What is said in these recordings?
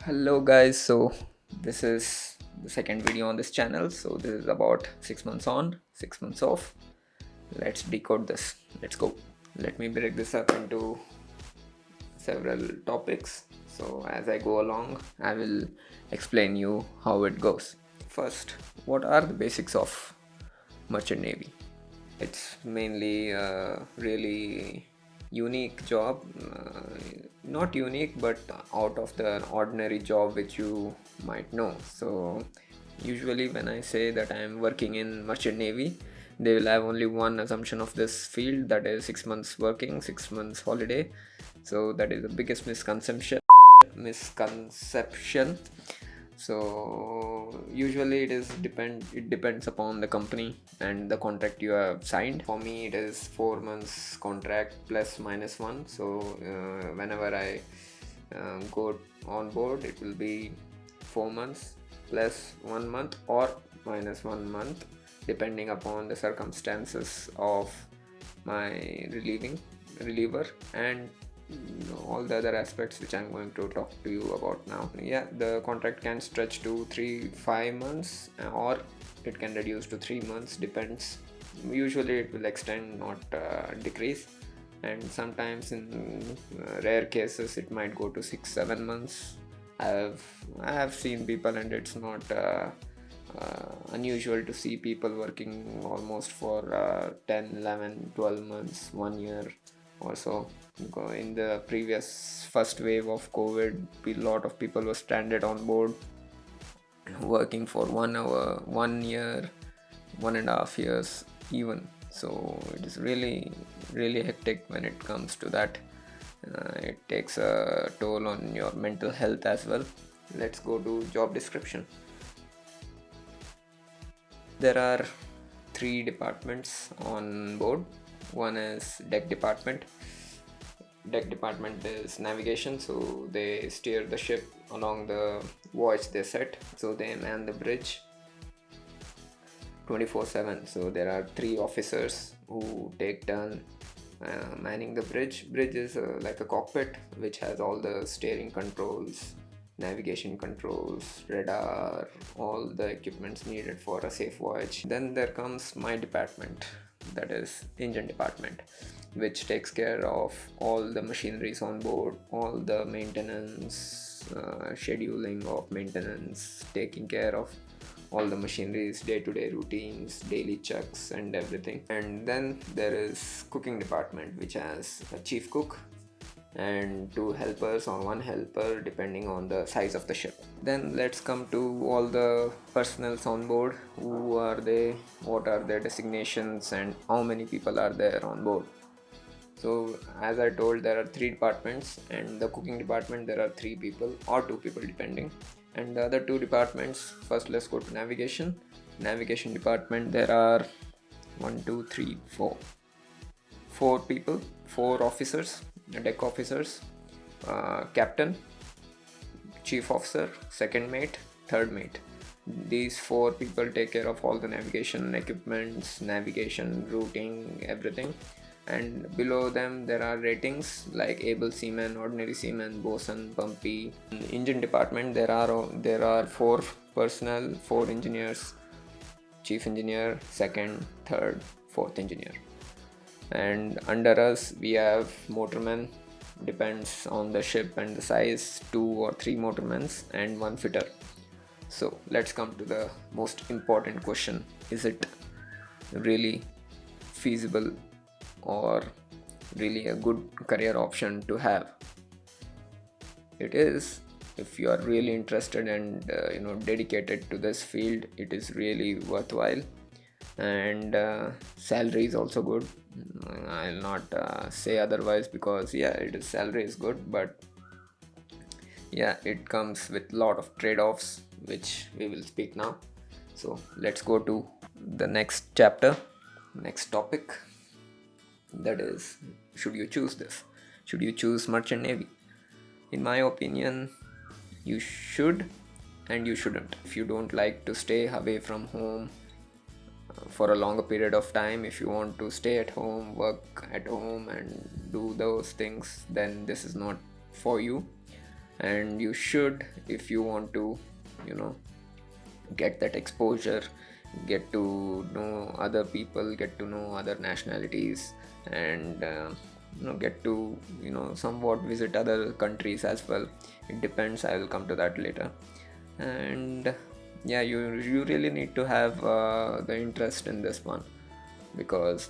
Hello guys, so this is the second video on this channel. So this is about 6 months on, 6 months off. Let's decode this. Let's go. Let me break this up into several topics. So as I go along, I will explain you how it goes. First, what are the basics of merchant navy? It's mainly a really unique job, not unique but out of the ordinary job which you might know. So usually when I say that I am working in merchant navy, they will have only one assumption of this field, that is 6 months working, 6 months holiday. So that is the biggest misconception. So usually it depends upon the company and the contract you have signed. For me it is 4 months contract plus minus one. So whenever I go on board, it will be 4 months plus 1 month or minus 1 month, depending upon the circumstances of my reliever and all the other aspects which I'm going to talk to you about now. Yeah, the contract can stretch to 5 months or it can reduce to 3 months, depends. Usually it will extend, not decrease, and sometimes in rare cases it might go to 6-7 months. I have seen people, and it's not unusual to see people working almost for 10, 11, 12 months, 1 year or so. In the previous first wave of COVID, a lot of people were stranded on board working for 1 hour, 1 year, 1.5 years even. So it is really really hectic when it comes to that. It takes a toll on your mental health as well. Let's go to job description. There are three departments on board. One is deck department. Deck department is navigation, so they steer the ship along the voyage they set. So they man the bridge 24/7. So there are three officers who take turn manning the bridge. Bridge is like a cockpit which has all the steering controls, navigation controls, radar, all the equipments needed for a safe voyage. Then there comes my department, that is engine department, which takes care of all the machineries on board, all the maintenance, scheduling of maintenance, taking care of all the machineries, day-to-day routines, daily checks and everything. And then there is cooking department, which has a chief cook and two helpers or one helper depending on the size of the ship. Then let's come to all the personnels on board. Who are they, what are their designations, and how many people are there on board. So as I told, there are three departments, and the cooking department there are three people or two people depending. And the other two departments, first let's go to navigation. Navigation department, there are 4 people, 4 officers, deck officers, captain, chief officer, second mate, third mate. These 4 people take care of all the navigation equipments, navigation, routing, everything. And below them there are ratings like able seaman, ordinary seaman, bosun, pumpy. In the engine department there are 4 personnel, 4 engineers, chief engineer, second, third, fourth engineer. And under us we have motormen, depends on the ship and the size, 2 or 3 motormen and 1 fitter. So let's come to the most important question: is it really feasible or really a good career option to have? It is. If you are really interested and dedicated to this field, it is really worthwhile. And salary is also good. I'll not say otherwise, because salary is good, but it comes with lot of trade-offs which we will speak now. So let's go to the next chapter, next topic, that is, should you choose this? Should you choose merchant navy? In my opinion, you should and you shouldn't. If you don't like to stay away from home for a longer period of time, if you want to stay at home, work at home and do those things, then this is not for you. and you should, if you want to, you know, get that exposure, get to know other people, get to know other nationalities, and get to, somewhat visit other countries as well. It depends, I will come to that later. And yeah, you really need to have the interest in this one, because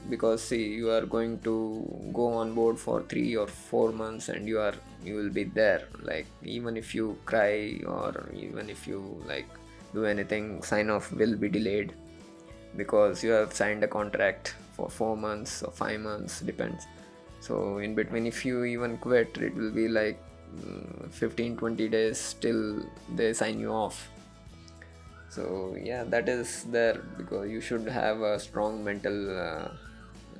because see, you are going to go on board for 3 or 4 months, and you will be there. Like, even if you cry, or even if you like do anything, sign off will be delayed, because you have signed a contract for 4 months or 5 months, depends. So in between, if you even quit, it will be like 15-20 days till they sign you off. So yeah, that is there, because you should have a strong mental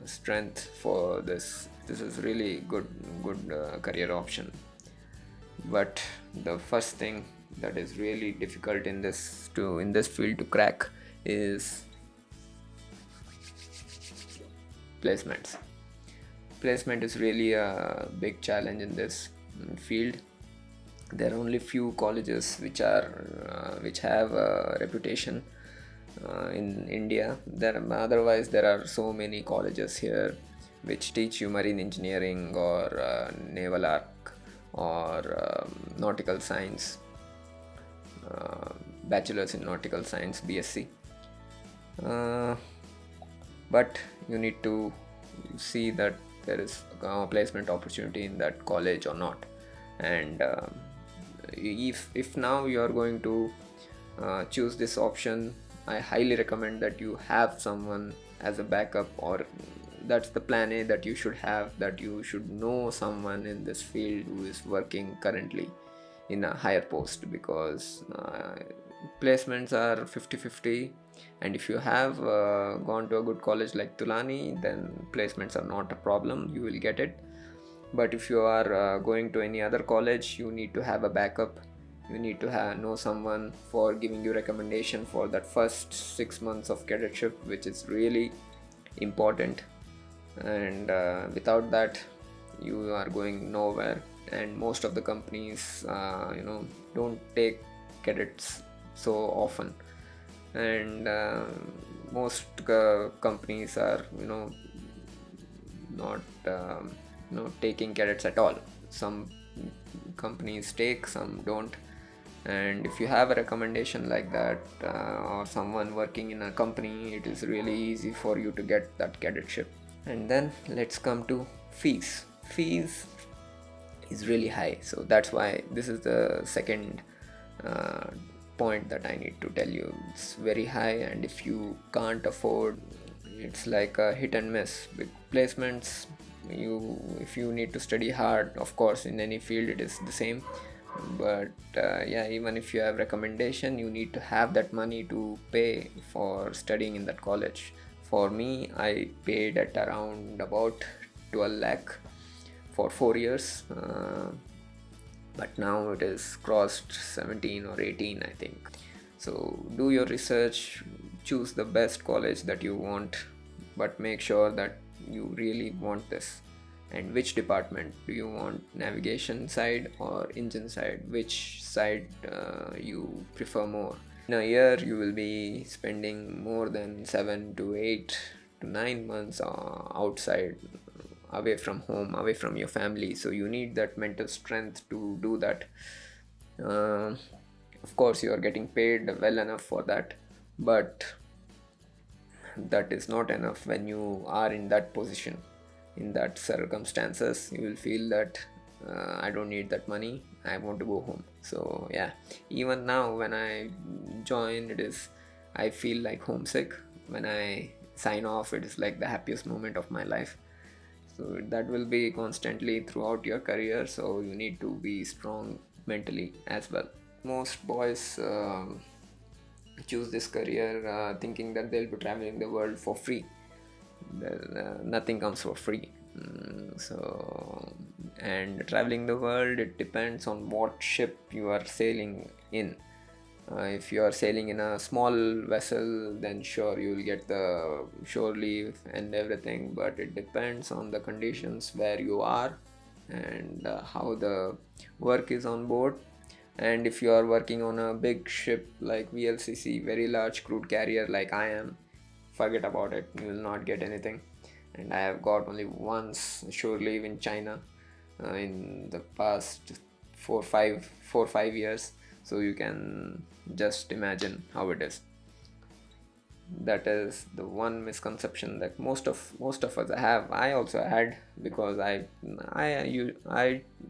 strength for this is really good career option. But the first thing that is really difficult in this field to crack is placements. Placement is really a big challenge in this field. There are only few colleges which have a reputation in India. Otherwise there are so many colleges here which teach you marine engineering, or naval arc, or nautical science, bachelor's in nautical science, BSc. But you need to see that there is a placement opportunity in that college or not. And if now you are going to choose this option, I highly recommend that you have someone as a backup, or that's the plan A that you should have, that you should know someone in this field who is working currently in a higher post, because placements are 50-50. And if you have gone to a good college like Tulani, then placements are not a problem, you will get it. But if you are going to any other college, you need to have a backup. You need to know someone for giving you recommendation for that first 6 months of cadetship, which is really important. And without that, you are going nowhere. And most of the companies don't take cadets so often. And most companies are not taking cadets at all. Some companies take, some don't. And if you have a recommendation like that, or someone working in a company, it is really easy for you to get that cadetship. And then let's come to fees. Fees is really high, so that's why this is the second point that I need to tell you. It's very high, and if you can't afford, it's like a hit and miss with placements. If you need to study hard, of course, in any field it is the same. But yeah, even if you have recommendation, you need to have that money to pay for studying in that college. For me, I paid at around about 12 lakh for 4 years, but now it is crossed 17 or 18, I think. So do your research, choose the best college that you want, but make sure that you really want this. And which department do you want? Navigation side or engine side? Which side you prefer more? In a year, you will be spending more than 7 to 8 to 9 months outside, away from home, away from your family. So you need that mental strength to do that. Of course, you are getting paid well enough for that, but that is not enough. When you are in that position, in that circumstances, you will feel that I don't need that money, I want to go home. So yeah, even now when I join, I feel like homesick. When I sign off, it is like the happiest moment of my life. So that will be constantly throughout your career, so you need to be strong mentally as well. Most boys choose this career thinking that they'll be traveling the world for free. Nothing comes for free. And traveling the world, it depends on what ship you are sailing in. If you are sailing in a small vessel, then sure, you will get the shore leave and everything, but it depends on the conditions where you are and how the work is on board. And if you are working on a big ship like VLCC, very large crude carrier like I am, forget about it, you will not get anything. And I have got only once shore leave in China in the past 4 5 years, so you can just imagine how it is. That is the one misconception that most of us have. I also had, because I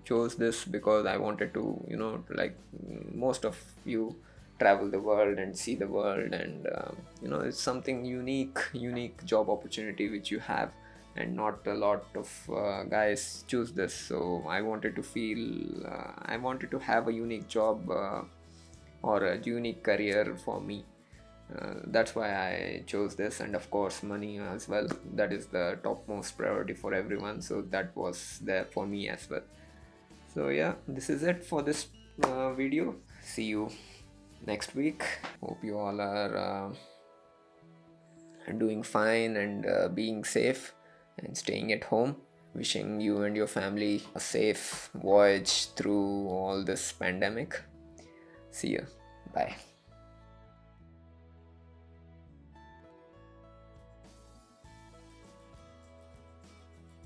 chose this because I wanted to, like most of you, travel the world and see the world, and it's something unique job opportunity which you have, and not a lot of guys choose this. So I wanted to I wanted to have a unique job, or a unique career for me. That's why I chose this, and of course money as well, that is the topmost priority for everyone, so that was there for me as well. So yeah, this is it for this video. See you next week. Hope you all are doing fine, and being safe and staying at home. Wishing you and your family a safe voyage through all this pandemic. See you. Bye.